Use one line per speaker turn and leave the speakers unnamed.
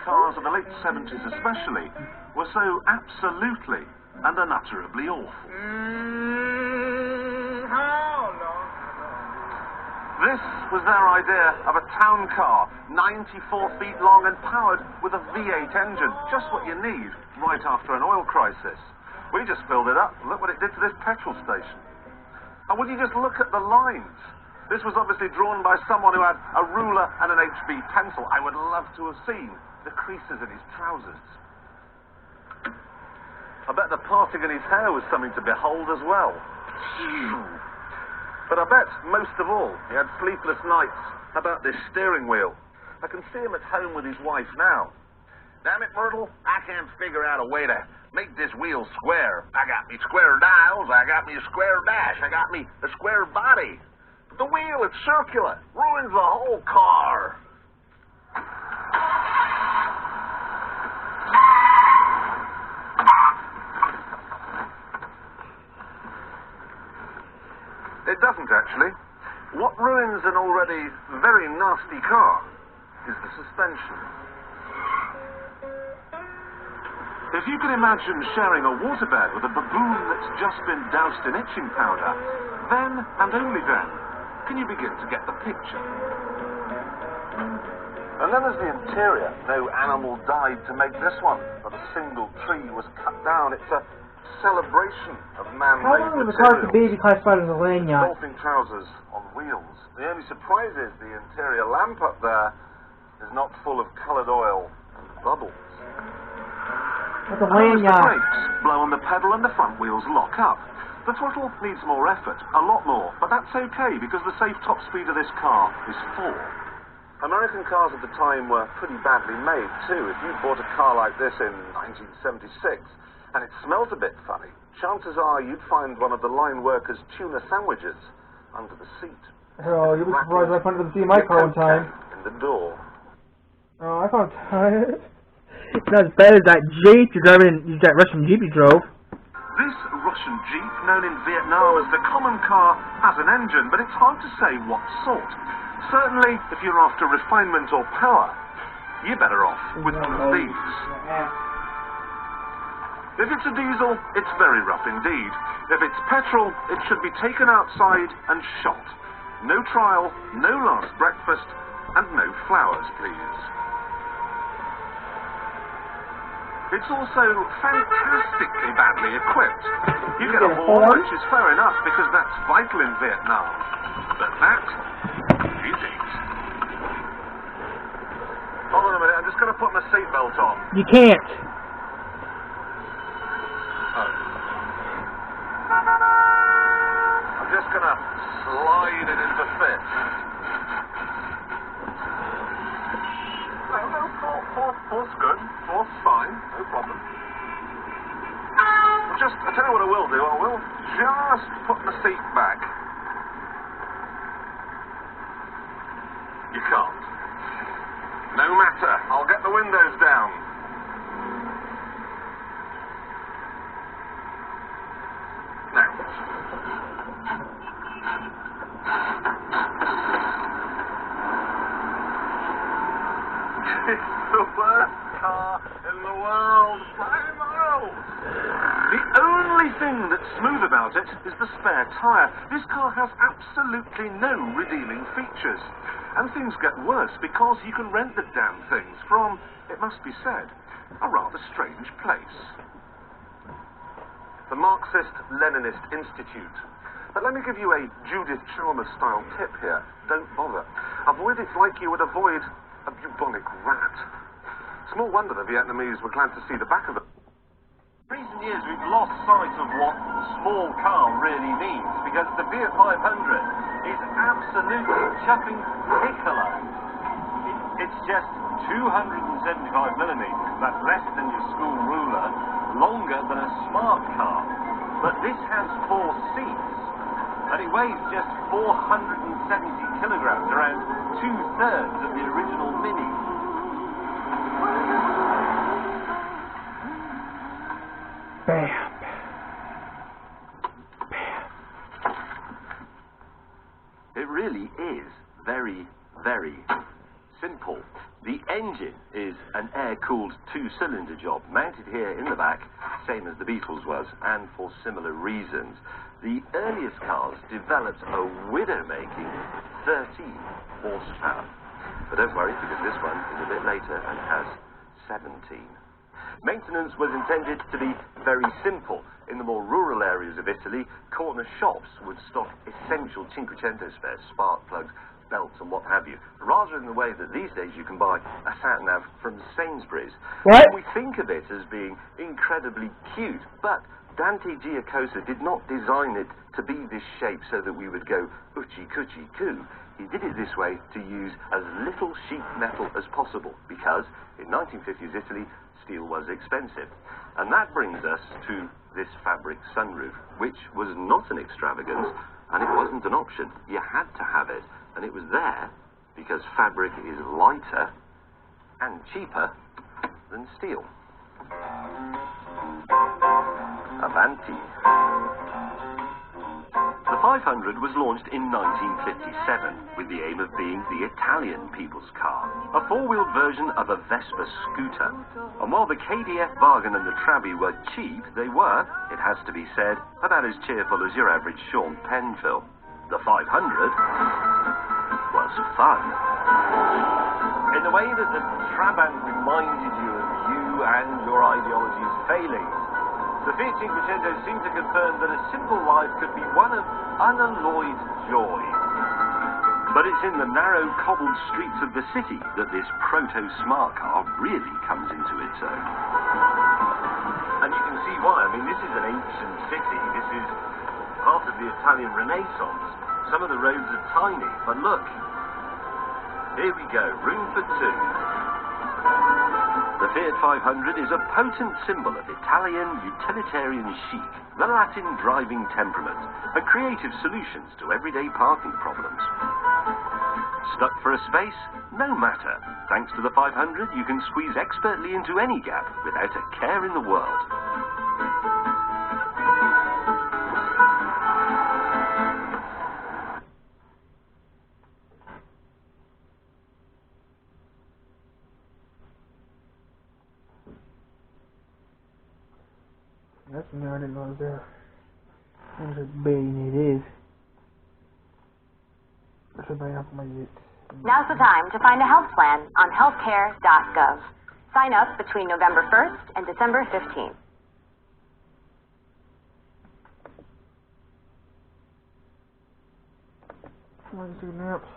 cars of the late 70s especially were so absolutely and unutterably awful. This was their idea of a town car, 94 feet long and powered with a V8 engine, just what you need right after an oil crisis. We just filled it up. Look what it did to this petrol station. And would you just look at the lines? This was obviously drawn by someone who had a ruler and an HB pencil. I would love to have seen the creases in his trousers. I bet the parting in his hair was something to behold as well. But I bet, most of all, he had sleepless nights about this steering wheel. I can see him at home with his wife now. Damn it, Myrtle, I can't figure out a way to make this wheel square. I got me square dials, I got me a square dash, I got me a square body. But the wheel, it's circular, ruins the whole car. It doesn't, actually. What ruins an already very nasty car is the suspension. If you can imagine sharing a waterbed with a baboon that's just been doused in itching powder, then, and only then, can you begin to get the picture. And then there's the interior. No animal died to make this one. Not a single tree was cut down. It's a celebration of man-made
How long was the car to be classified as a land yacht?
Golfing trousers on wheels. The only surprise is the interior lamp up there is not full of coloured oil and bubbles.
It's a land yacht.
The brakes blow on the pedal and the front wheels lock up. The throttle needs more effort, a lot more, but that's okay because the safe top speed of this car is 4. American cars at the time were pretty badly made too. If you bought a car like this in 1976 and it smelt a bit funny, chances are you'd find one of the line workers' tuna sandwiches under the seat.
Oh, you'll be surprised I found it in my car one time.
In the door.
Oh, I found it. It's not as bad as that Jeep that Russian Jeep you drove.
This Russian Jeep, known in Vietnam as the common car, has an engine, but it's hard to say what sort. Certainly, if you're after refinement or power, you're better off with one of these. If it's a diesel, it's very rough indeed. If it's petrol, it should be taken outside and shot. No trial, no last breakfast, and no flowers, please. It's also fantastically badly equipped. You get a horn, which is fair enough, because that's vital in Vietnam. But that is it. Hold on a minute, I'm just going to put my seatbelt on.
You can't.
I'm just going to slide it into fifth. No, fourth's good. Fourth's fine. No problem. I'll tell you what I will do. I will just put my seat back. You can't. No matter. I'll get the windows down. Now. It's the worst car in the world by miles. The only thing that's smooth about it is the spare tyre. This car has absolutely no redeeming features. And things get worse because you can rent the damn things from, it must be said, a rather strange place. The Marxist-Leninist Institute. But let me give you a Judith Chalmers-style tip here. Don't bother. Avoid it like you would avoid a bubonic rat. Small wonder the Vietnamese were glad to see the back of it. In recent years, we've lost sight of what small car really means, because the Fiat 500 is absolutely chuffing piccolo. It's just 275 millimeters, that's less than your school ruler, longer than a smart car. But this has 4 seats, and it weighs just 470 kilograms, around 2/3 of the original Mini.
Bam.
It really is very, very simple. The engine is an air-cooled two-cylinder job mounted here in the back, same as the Beetle's was, and for similar reasons. The earliest cars developed a widow-making 13 horsepower. But don't worry, because this one is a bit later and has 17. Maintenance was intended to be very simple. In the more rural areas of Italy, corner shops would stock essential Cinquecento spares, spark plugs, belts and what have you, rather in the way that these days you can buy a sat-nav from Sainsbury's.
What?
We think of it as being incredibly cute, but Dante Giacosa did not design it to be this shape so that we would go uchi kuchi coo. He did it this way to use as little sheet metal as possible, because in 1950s Italy, steel was expensive. And that brings us to this fabric sunroof, which was not an extravagance, and it wasn't an option. You had to have it, and it was there because fabric is lighter and cheaper than steel. Avanti. The 500 was launched in 1957 with the aim of being the Italian people's car, a four-wheeled version of a Vespa scooter. And while the KDF Wagen and the Trabi were cheap, they were, it has to be said, about as cheerful as your average Sean Penn film. The 500 was fun. In the way that the Trabant reminded you of you and your ideology's failings, the Fiat Cinquecento seemed to confirm that a simple life could be one of unalloyed joy. But it's in the narrow, cobbled streets of the city that this proto-smart car really comes into its own. And you can see why. I mean, this is an ancient city. This is part of the Italian Renaissance. Some of the roads are tiny, but look. Here we go, room for two. The Fiat 500 is a potent symbol of Italian utilitarian chic, the Latin driving temperament, and creative solutions to everyday parking problems. Stuck for a space? No matter. Thanks to the 500, you can squeeze expertly into any gap without a care in the world.
That's new, I didn't know it was there. That's how big it is. That's what I have to make it.
Now's the time to find a health plan on healthcare.gov. Sign up between November 1st and December 15th.
I'm going to do naps.